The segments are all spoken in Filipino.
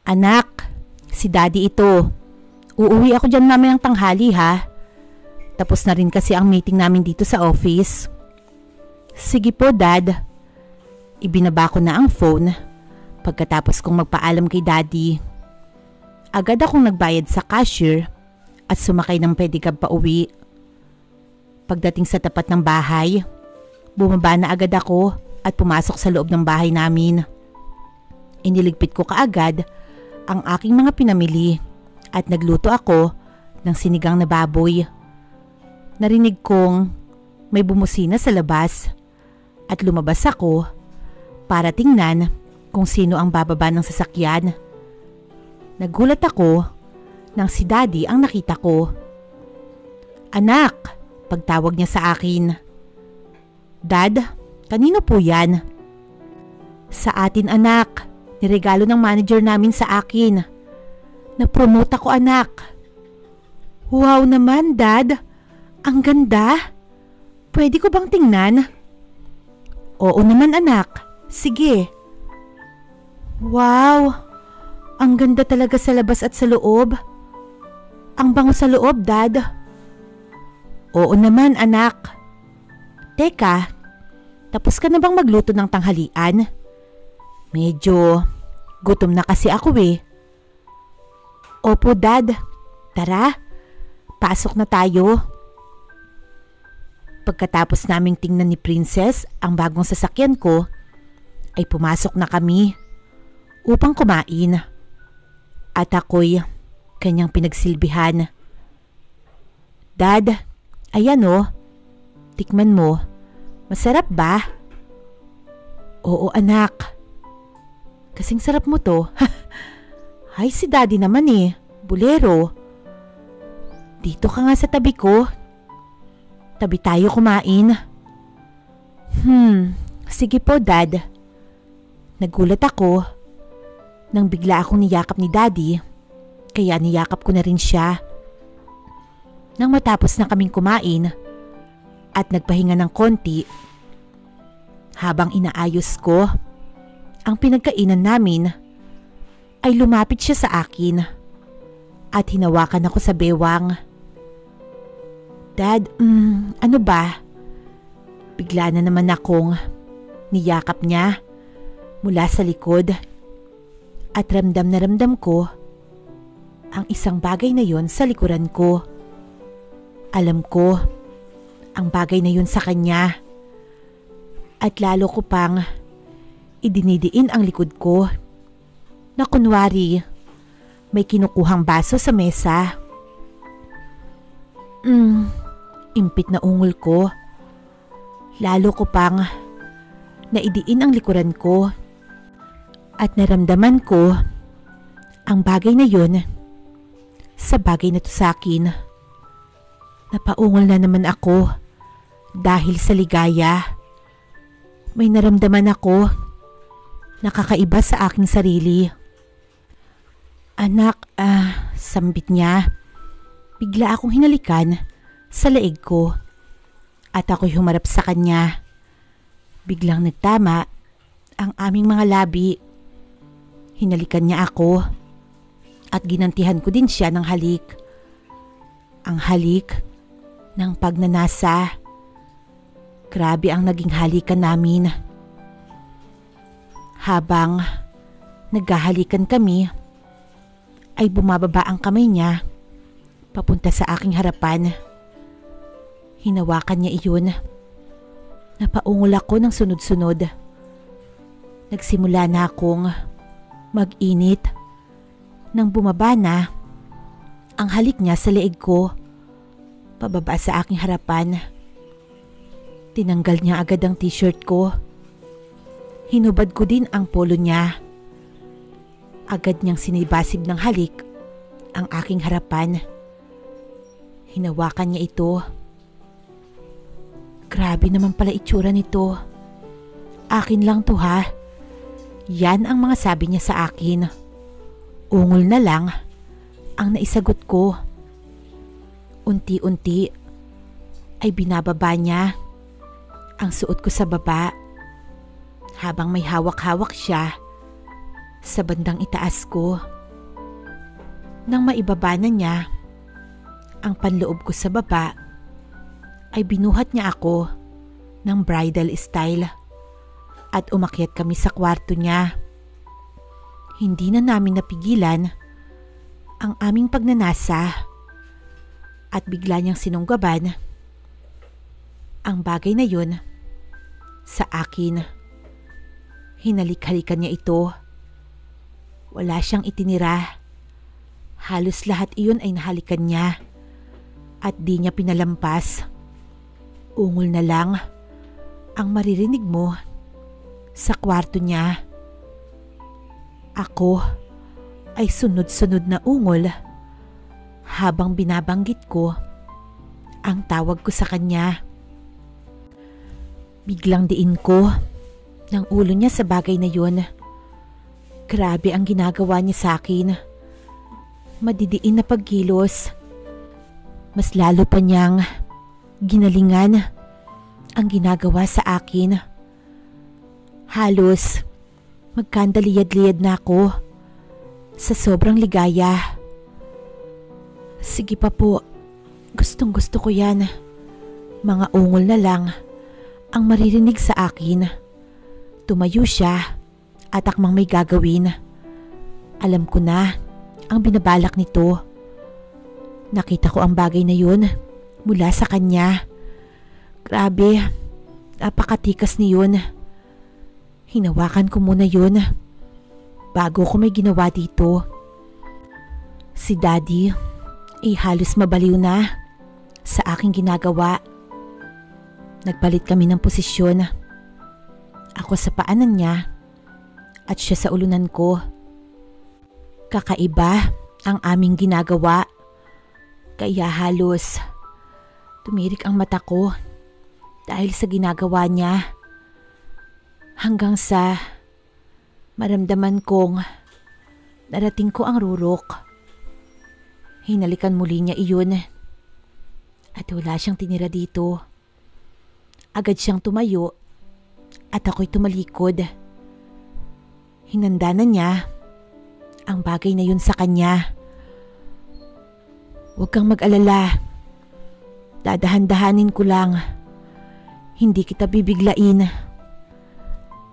Anak, si Daddy ito. Uuwi ako dyan mamayang tanghali ha. Tapos na rin kasi ang meeting namin dito sa office. Sige po, Dad. Ibinaba ko na ang phone pagkatapos kong magpaalam kay Daddy. Agad akong nagbayad sa cashier at sumakay ng pedicab pa uwi. Pagdating sa tapat ng bahay, bumaba na agad ako at pumasok sa loob ng bahay namin. Iniligpit ko kaagad ang aking mga pinamili at nagluto ako ng sinigang na baboy. Narinig kong may bumusina sa labas at lumabas ako para tingnan kung sino ang bababa ng sasakyan. Nagulat ako nang si Daddy ang nakita ko. Anak, pagtawag niya sa akin. Dad, kanino po yan? Sa atin anak. Niregalo ng manager namin sa akin. Na-promote ako anak. Wow naman, Dad. Ang ganda. Pwede ko bang tingnan? Oo naman anak. Sige. Wow. Ang ganda talaga sa labas at sa loob. Ang bango sa loob, Dad. Oo naman anak. Teka, tapos ka na bang magluto ng tanghalian? Medyo gutom na kasi ako eh. Opo, Dad. Tara, pasok na tayo. Pagkatapos naming tingnan ni Princess ang bagong sasakyan ko, ay pumasok na kami upang kumain. At ako'y kanyang pinagsilbihan. Dad, ayan oh, tikman mo. Masarap ba? Oo anak. Kasing sarap mo to. Ay, si Daddy naman eh. Bulero. Dito ka nga sa tabi ko. Tabi tayo kumain. Sige po, Dad. Nagulat ako nang bigla akong niyakap ni Daddy. Kaya niyakap ko na rin siya. Nang matapos na kaming kumain at nagpahinga ng konti, habang inaayos ko ang pinagkainan namin, ay lumapit siya sa akin at hinawakan ako sa bewang. Dad, ano ba? Bigla na naman akong niyakap niya mula sa likod at ramdam na ramdam ko ang isang bagay na yon sa likuran ko. Alam ko ang bagay na yon sa kanya at lalo ko pang idinidiin ang likod ko na kunwari may kinukuhang baso sa mesa. Impit na ungol ko. Lalo ko pang naidiin ang likuran ko at naramdaman ko ang bagay na yon sa bagay na to sa akin. Napaungol na naman ako dahil sa ligaya. May naramdaman ako nakakaiba sa aking sarili. Anak, sambit niya. Bigla akong hinalikan sa leeg ko at ako'y humarap sa kanya. Biglang nagtama ang aming mga labi. Hinalikan niya ako at ginantihan ko din siya ng halik. Ang halik ng pagnanasa. Grabe ang naging halikan namin. Habang naghahalikan kami, ay bumababa ang kamay niya papunta sa aking harapan. Hinawakan niya iyon. Napaungol ako ng sunod-sunod. Nagsimula na akong mag-init nang bumaba na ang halik niya sa leeg ko pababa sa aking harapan. Tinanggal niya agad ang t-shirt ko. Hinubad ko din ang polo niya. Agad niyang sinibasib ng halik ang aking harapan. Hinawakan niya ito. Grabe naman pala itsura nito. Akin lang to ha. Yan ang mga sabi niya sa akin. Ungol na lang ang naisagot ko. Unti-unti ay binababa niya ang suot ko sa baba habang may hawak-hawak siya sa bandang itaas ko. Nang maibaba na niya ang panloob ko sa baba, ay binuhat niya ako ng bridal style at umakyat kami sa kwarto niya. Hindi na namin napigilan ang aming pagnanasa at bigla niyang sinunggaban ang bagay na yun sa akin. Hinalik-halikan niya ito. Wala siyang itinira. Halos lahat iyon ay nahalikan niya at di niya pinalampas. Ungol na lang ang maririnig mo sa kwarto niya. Ako ay sunod-sunod na ungol habang binabanggit ko ang tawag ko sa kanya. Biglang diin ko ng ulo niya sa bagay na yun. Grabe ang ginagawa niya sa akin. Madidiin na pagkilos. Mas lalo pa niyang ginalingan ang ginagawa sa akin. Halos magkandaliyad-liyad na ako sa sobrang ligaya. Sige pa po, gustong gusto ko yan. Mga ungol na lang ang maririnig sa akin. Tumayo siya at akmang may gagawin. Alam ko na ang binabalak nito. Nakita ko ang bagay na yun mula sa kanya. Grabe, napakatikas niyon. Hinawakan ko muna yun bago ko may ginawa dito. Si Daddy ay halos mabaliw na sa aking ginagawa. Nagpalit kami ng posisyon. Ako sa paanan niya at siya sa ulunan ko. Kakaiba ang aming ginagawa. Kaya halos tumirik ang mata ko dahil sa ginagawa niya. Hanggang sa maramdaman kong narating ko ang rurok. Hinalikan muli niya iyon at wala siyang tinira dito. Agad siyang tumayo at ako'y tumalikod. Hinanda na niya ang bagay na yun sa kanya. Huwag kang mag-alala. Dadahan-dahanin ko lang. Hindi kita bibiglain.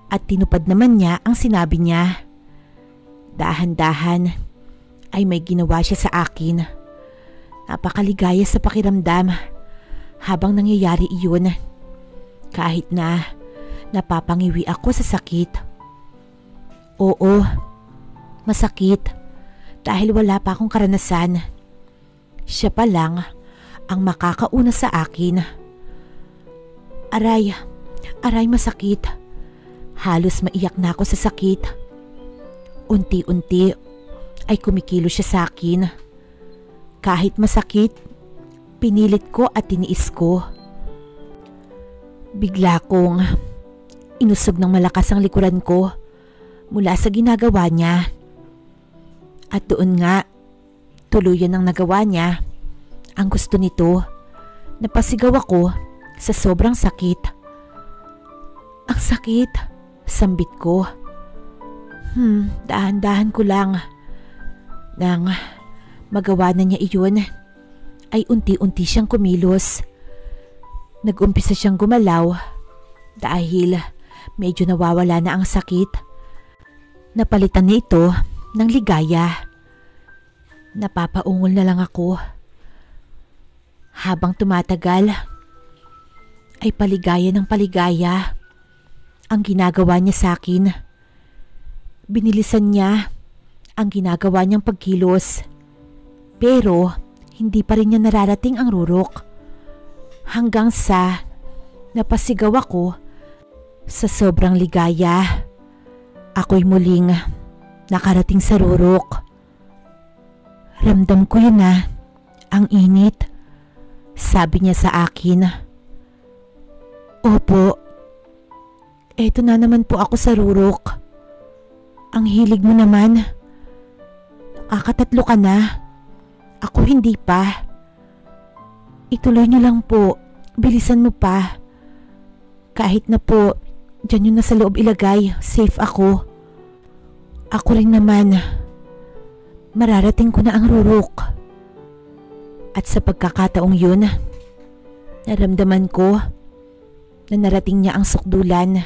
At tinupad naman niya ang sinabi niya. Dahan-dahan ay may ginawa siya sa akin. Napakaligaya sa pakiramdam habang nangyayari iyon. Kahit na napapangiwi ako sa sakit. Oo, masakit dahil wala pa akong karanasan. Siya pa lang ang makakauna sa akin. Aray masakit. Halos maiyak na ako sa sakit. Unti-unti ay kumikilo siya sa akin. Kahit masakit, pinilit ko at tiniis ko. Bigla kong inusog ng malakas ang likuran ko mula sa ginagawa niya. At doon nga, tuluyan ang nagawa niya. Ang gusto nito, napasigaw ako sa sobrang sakit. Ang sakit, sambit ko. Dahan-dahan ko lang. Nang magawa na niya iyon, ay unti-unti siyang kumilos. Nag-umpisa siyang gumalaw dahil medyo nawawala na ang sakit. Napalitan niya ito ng ligaya. Napapaungol na lang ako. Habang tumatagal, ay paligaya ng paligaya ang ginagawa niya sa akin. Binilisan niya ang ginagawa niyang pagkilos. Pero hindi pa rin niya nararating ang rurok. Hanggang sa napasigaw ako sa sobrang ligaya. Ako'y muling nakarating sa rurok. Ramdam ko yun na ang init. Sabi niya sa akin. Opo, eto na naman po ako sa rurok. Ang hilig mo naman. Nakakatatlo ka na. Ako hindi pa. Ituloy niyo lang po. Bilisan mo pa. Kahit na po, dyan yun na sa loob ilagay. Safe ako. Ako rin naman. mararating ko na ang Rurok. At sa pagkakataong yun, naramdaman ko na narating niya ang sukdulan.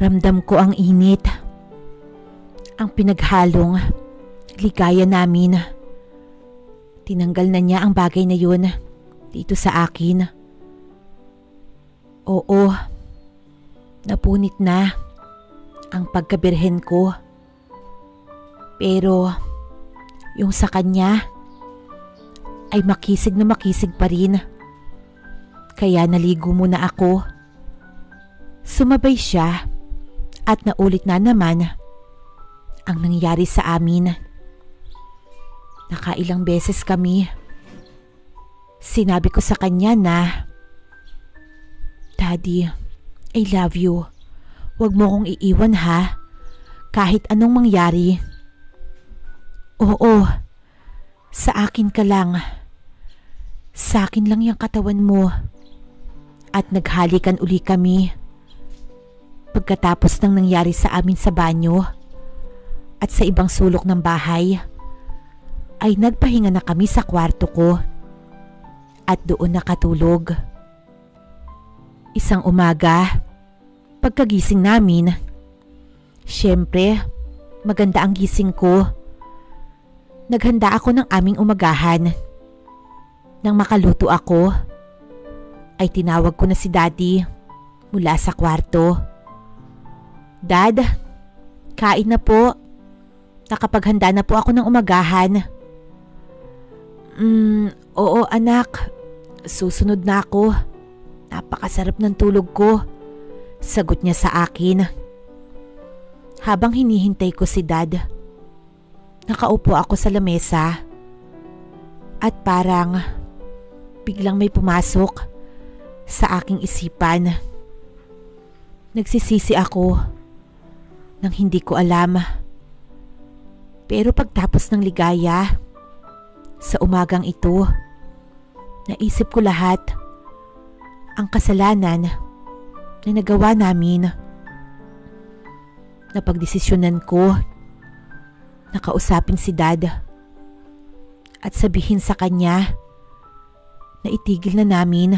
Ramdam ko ang init, ang pinaghalong ligaya namin. Tinanggal na niya ang bagay na yun dito sa akin. Oo, napunit na ang pagkabirhen ko. Pero yung sa kanya ay makisig na makisig pa rin. Kaya naligo muna ako. Sumabay siya at naulit na naman ang nangyari sa amin. Nakailang beses kami. Sinabi ko sa kanya na, Daddy, I love you. Huwag mo kong iiwan ha, kahit anong mangyari. Oo, sa akin ka lang. Sa akin lang yung katawan mo. At naghalikan uli kami. Pagkatapos ng nangyari sa amin sa banyo at sa ibang sulok ng bahay, ay nagpahinga na kami sa kwarto ko at doon nakatulog. Isang umaga, pagkagising namin, syempre, maganda ang gising ko. Naghanda ako ng aming umagahan. Nang makaluto ako, ay tinawag ko na si Daddy mula sa kwarto. Dad, kain na po. Nakapaghanda na po ako ng umagahan. Oo anak, susunod na ako. Napakasarap ng tulog ko, sagot niya sa akin. Habang hinihintay ko si Dad, nakaupo ako sa lamesa at parang biglang may pumasok sa aking isipan. Nagsisisi ako nang hindi ko alam. Pero pagtapos ng ligaya, sa umagang ito, naisip ko lahat ang kasalanan na nagawa namin. Napagdesisyonan ko na kausapin si Dad at sabihin sa kanya na itigil na namin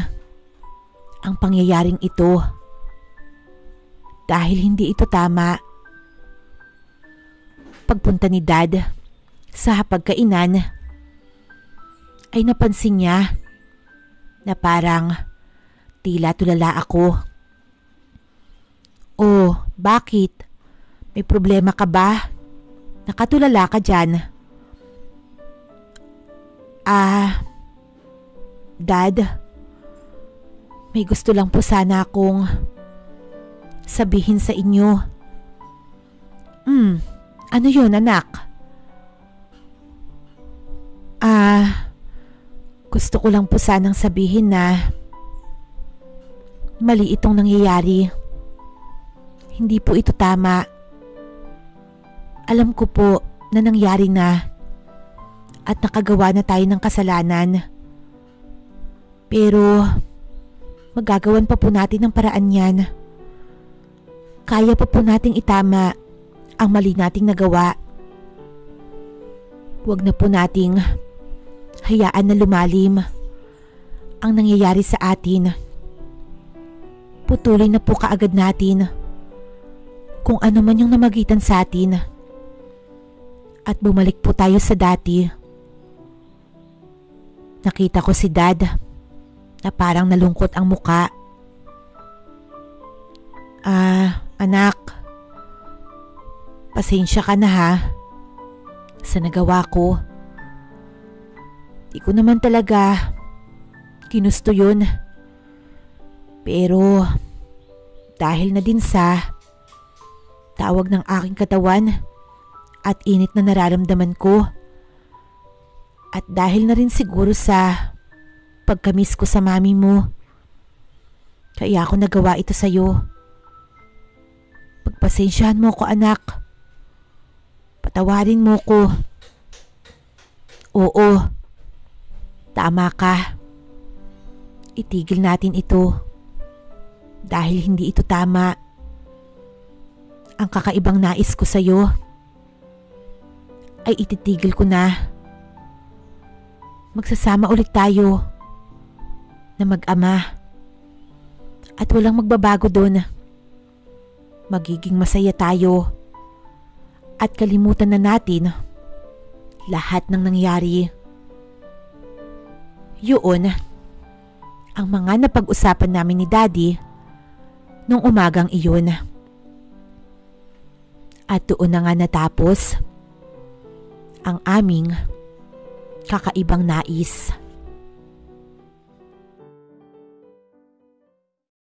ang pangyayaring ito dahil hindi ito tama. Pagpunta ni Dad sa hapagkainan ay napansin niya na parang tila tulala ako. Oh, bakit? May problema ka ba? Nakatulala ka dyan? Dad, may gusto lang po sana akong sabihin sa inyo. Ano yun, anak? Gusto ko lang po sanang sabihin na mali itong nangyayari. Hindi po ito tama. Alam ko po na nangyari na at nakagawa na tayo ng kasalanan. Pero magagawan pa po natin ng paraan yan. Kaya pa po nating itama ang mali nating nagawa. Huwag na po nating hayaan na lumalim ang nangyayari sa atin. Putulin na po kaagad natin kung ano man yung namagitan sa atin at bumalik po tayo sa dati. Nakita ko si Dad na parang nalungkot ang muka. Anak, pasensya ka na ha sa nagawa ko. Di ko naman talaga ginusto yun. Pero dahil na din sa tawag ng aking katawan at init na nararamdaman ko, at dahil na rin siguro sa pagkamiss ko sa mami mo, kaya ako nagawa ito sa'yo. Pagpasensyahan mo ko, anak. Patawarin mo ko. Oo, tama ka. Itigil natin ito dahil hindi ito tama. Ang kakaibang nais ko sa'yo ay ititigil ko na. Magsasama ulit tayo na mag-ama. At walang magbabago doon. Magiging masaya tayo. At kalimutan na natin lahat ng nangyari. Yun ang mga napag-usapan namin ni Daddy nung umagang iyon. At doon na nga natapos ang aming kakaibang nais.